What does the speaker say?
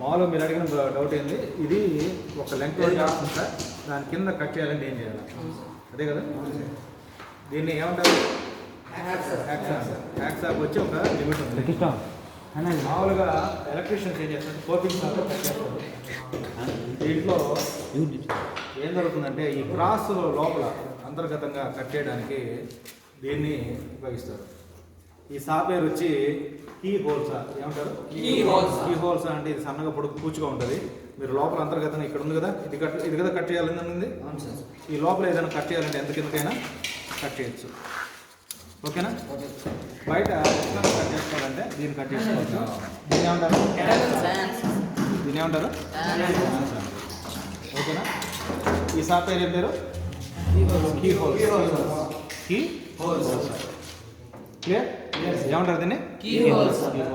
మామూలుగా మీరు అడిగిన డౌట్ ఏంది, ఇది ఒక లెంగ్త్ వరకు వస్తుంది సార్, దాని కింద కట్ చేయాలంటే ఏం చేయాలి, అదే కదా. దీన్ని ఏమంటారు, హ్యాక్సాప్ వచ్చి ఒక లిమిట్ ఉంది. మామూలుగా ఎలక్ట్రీషియన్స్ ఏం చేస్తారు, 4 పిన్స్ కట్ చేస్తారు. దీంట్లో ఏం జరుగుతుందంటే ఈ క్రాస్ లోపల అంతర్గతంగా కట్ చేయడానికి దీన్ని ఉపయోగిస్తారు. ఈ సాఫ్ట్వేర్ వచ్చి కీ హోల్సా ఏమంటారు, కీ హోల్సా అంటే ఇది సన్నగా పొడుగు పూచుగా ఉంటుంది. మీరు లోపల అంతర్గతంగా ఇక్కడ ఉంది కదా, ఇది కదా కట్ చేయాలని ఉంది. ఈ లోపల ఏదైనా కట్ చేయాలంటే ఎంత కిందకైనా కట్ చేయొచ్చు. ఓకేనా. బయట కట్ చేసుకోవాలంటే దీన్ని కట్ చేసుకోవచ్చు. దీన్ని ఏమంటారు, దీన్ని ఏమంటారు. ఓకేనా. ఈ సాఫ్ట్వేర్ ఏం పేరు, కీ హోల్స్. క్లియర్. ఏమంటారు దీన్ని, కీ హోల్స్ అంటారు.